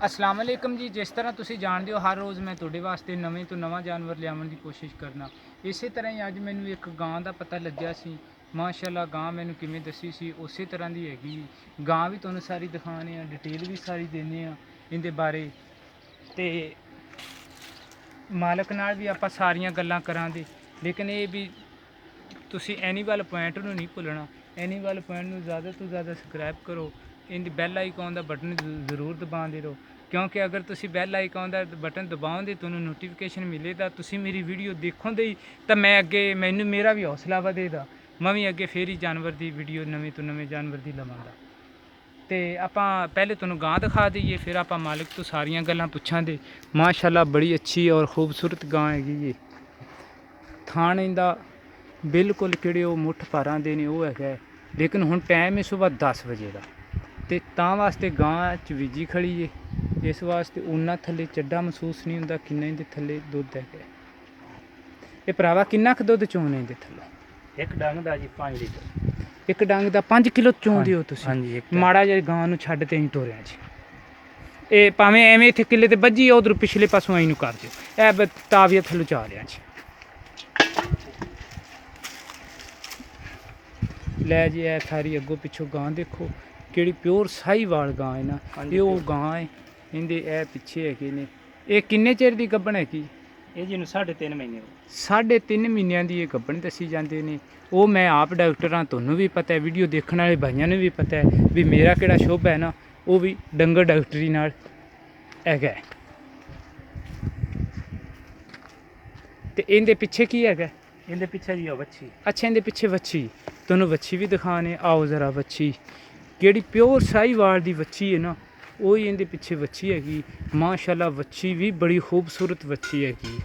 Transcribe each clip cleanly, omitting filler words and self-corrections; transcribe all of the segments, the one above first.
अस्सलाम वालेकुम जी। जिस तरह तुसी जानते हो हर रोज़ मैं तुहाडे वास्ते नवें तो नवा जानवर लियावन की कोशिश करना। इस तरह ही अज मैनू एक गां का पता लग्या सी। माशाअल्लाह गां मैनू किवें दसी सी उस तरह की हैगी। गां भी तुहानू सारी दिखाने आ, डिटेल भी सारी देने आ इहदे बारे ते मालक नाल भी आपां सारियां गल्लां करांगे। लेकिन ये भी तुसी एनीमल पॉइंट नूं नहीं भुलना। एनीमल पॉइंट नूं ज़्यादा तो ज़्यादा सबसक्राइब करो। इन बैल आइकॉन का बटन जरूर दबाते रहो, क्योंकि अगर तुसी बैल आइकॉन का बटन दबाओगे तो नोटिफिकेशन मिलेगा। तुसी मेरी वीडियो देखोगे ही तो मैं अगे मैनू मेरा भी हौसला वधेगा, मैं भी अगे फिर ही जानवर की वीडियो नवे तो नवे जानवर की लवांगा। तो आपां पहले तुहानू गां दिखा दईए, फिर आपां मालिक तो सारियां गल्लां पुछांगे। माशाअल्लाह बड़ी अच्छी और खूबसूरत गां हैगी ये। थान इंदा बिल्कुल किहड़े वो मुठ पारां दे ने वो है। लेकिन हुण टाइम है सुबह 10 बजे का, तो तां वास्ते गां चवीजी खड़ी है। इस वास्ते उन्ना थल्ले चड्डा महसूस नहीं होंदा। किन्ना इंदे थल्ले दुध है ये भरावा? किन्ना क दुध चोने इंदे थल्ले? एक डंग दा जी 5 लीटर। एक डंग दा 5 किलो चोंदे हो तुसीं? हाँ जी, एक माड़ा जिहा गां नूं छड्ड ते असीं टोरिया जी। ये भावें एवें इत्थे किले ते बज्झी उधर पिछले पासों आई नूं कर दिओ। ए ताविया थल्लों चा लिया जी। लै जी ए सारी अगों पिछों गां देखो किहड़ी प्योर साहीवाल गां है ना। ये वो गां है इंदे ए पिछे हैगे ने। ये किन्ने चिर दी गब्बण हैगी? ਇਹ ਜੀ ਨੂੰ 3.5 महीने हो 3.5 ਮਹੀਨਿਆਂ ਦੀ ਇਹ ਗੱਭਣ ਦੱਸੀ ਜਾਂਦੇ ਨੇ। ਉਹ ਮੈਂ ਆਪ ਡਾਕਟਰ ਹਾਂ, ਤੁਹਾਨੂੰ ਵੀ ਪਤਾ ਹੈ, ਵੀਡੀਓ ਦੇਖਣ ਵਾਲੇ ਭਾਈਆਂ ਨੂੰ ਵੀ ਪਤਾ ਹੈ ਵੀ ਮੇਰਾ ਕਿਹੜਾ ਸ਼ੁਭ ਹੈ ਨਾ, ਉਹ ਵੀ ਡੰਗਰ ਡਾਕਟਰੀ ਨਾਲ ਹੈਗਾ। ਤੇ ਇਹਦੇ ਪਿੱਛੇ ਕੀ ਹੈਗਾ? ਇਹਦੇ ਪਿੱਛੇ ਜੀ ਉਹ ਵੱਛੀ। ਅੱਛਾ, ਇਹਦੇ ਪਿੱਛੇ ਵੱਛੀ। ਤੁਹਾਨੂੰ ਵੱਛੀ ਵੀ ਦਿਖਾਣੇ ਆਓ ਜ਼ਰਾ। ਵੱਛੀ ਕਿਹੜੀ ਪਿਓਰ ਸਾਹੀਵਾਲ ਦੀ ਵੱਛੀ ਹੈ ਨਾ, ਉਹ ਹੀ ਇਹਦੇ ਪਿੱਛੇ ਵੱਛੀ ਹੈਗੀ। ਮਾਸ਼ਾਅੱਲਾ ਵੱਛੀ ਵੀ ਬੜੀ ਖੂਬਸੂਰਤ ਵੱਛੀ ਹੈਗੀ।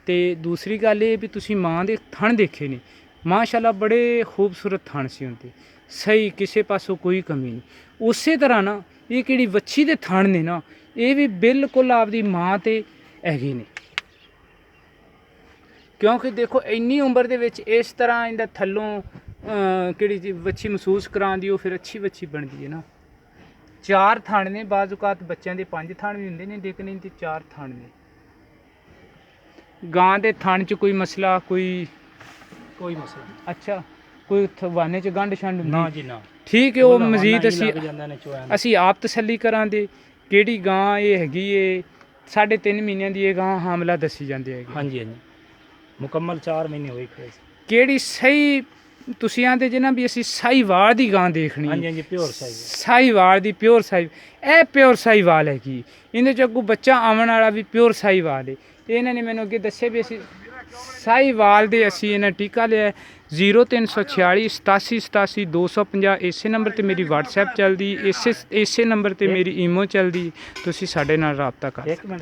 ਤੇ ਦੂਸਰੀ ਗੱਲ ਇਹ ਵੀ ਤੁਸੀਂ ਮਾਂ ਦੇ ਥਣ ਦੇਖੇ ਨੇ, ਮਾਸ਼ਾਅੱਲਾ ਬੜੇ ਖੂਬਸੂਰਤ ਥਣ ਸੀ ਹੁੰਦੇ, ਸਹੀ ਕਿਸੇ ਪਾਸੋਂ ਕੋਈ ਕਮੀ ਨਹੀਂ। ਉਸੇ ਤਰ੍ਹਾਂ ਨਾ ਇਹ ਕਿਹੜੀ ਵੱਛੀ ਦੇ ਥਣ ਨੇ ਨਾ, ਇਹ ਵੀ ਬਿਲਕੁਲ ਆਪਦੀ ਮਾਂ ਤੇ ਹੈਗੇ ਨੇ। ਕਿਉਂਕਿ ਦੇਖੋ ਇੰਨੀ ਉਮਰ ਦੇ ਵਿੱਚ ਇਸ ਤਰ੍ਹਾਂ ਇਹਦਾ ਥੱਲੋਂ ਕਿਹੜੀ ਜੀ ਵੱਛੀ ਮਹਿਸੂਸ ਕਰਾਉਂਦੀ, ਉਹ ਫਿਰ ਅੱਛੀ ਵੱਛੀ ਬਣਦੀ ਹੈ ਨਾ। 4 ਥਣ ਨੇ, ਬਾਜ਼ ਔਕਾਤ ਬੱਚਿਆਂ ਦੇ 5 ਥਣ ਵੀ ਹੁੰਦੇ ਨੇ, ਲੇਕਿਨ ਇਹਦੇ 4 ਥਣ ਨੇ। ਗਾਂ ਦੇ ਥਣ 'ਚ ਕੋਈ ਮਸਲਾ ਕੋਈ ਮਸਲਾ ਨਹੀਂ। ਅੱਛਾ, ਕੋਈ ਥਵਾਨੇ 'ਚ ਗੰਢ ਛੰਡ ਹੁੰਦੀ? ਨਾ ਜੀ ਨਾ, ਠੀਕ ਹੈ। ਉਹ ਮਜ਼ੀਦ ਅਸੀਂ ਅਸੀਂ ਆਪ ਤਸੱਲੀ ਕਰਾਂਗੇ ਕਿਹੜੀ ਗਾਂ ਇਹ ਹੈਗੀ ਏ। 3.5 ਮਹੀਨਿਆਂ ਦੀ ਇਹ ਗਾਂ ਹਾਮਲਾ ਦੱਸੀ ਜਾਂਦੀ ਹੈਗੀ। ਹਾਂਜੀ ਹਾਂਜੀ, ਮੁਕੰਮਲ 4 ਮਹੀਨੇ ਹੋਏ ਖੜੇ ਸੀ। ਕਿਹੜੀ ਸਹੀ ਤੁਸੀਂ ਆਂਦੇ ਜੇ ਨਾ ਵੀ ਅਸੀਂ ਸਾਹੀਵਾਲ ਦੀ ਗਾਂ ਦੇਖਣੀ? ਹਾਂਜੀ ਹਾਂਜੀ, ਪਿਓਰ ਸਾਈਜ਼। ਸਾਹੀਵਾਲ ਦੀ ਪਿਓਰ ਸਾਈ, ਇਹ ਪਿਓਰ ਸਾਹੀਵਾਲ ਹੈਗੀ। ਇਹਦੇ 'ਚ ਅੱਗੋਂ ਬੱਚਾ ਆਉਣ ਵਾਲਾ ਵੀ ਪਿਓਰ ਸਾਹੀਵਾਲ ਹੈ। ਤੇ ਇਹਨਾਂ ਨੇ ਮੈਨੂੰ ਅੱਗੇ ਦੱਸਿਆ ਵੀ ਅਸੀਂ ਸਾਹੀਵਾਲ ਦੇ ਅਸੀਂ ਇਹਨਾਂ ਟੀਕਾ ਲਿਆ 0346 87 87 250। ਇਸੇ ਨੰਬਰ 'ਤੇ ਮੇਰੀ WhatsApp ਚੱਲਦੀ, ਇਸੇ ਨੰਬਰ 'ਤੇ ਮੇਰੀ ਈਮੋ ਚੱਲਦੀ। ਤੁਸੀਂ ਸਾਡੇ ਨਾਲ ਰਾਬਤਾ ਕਰ। ਇੱਕ ਮਿੰਟ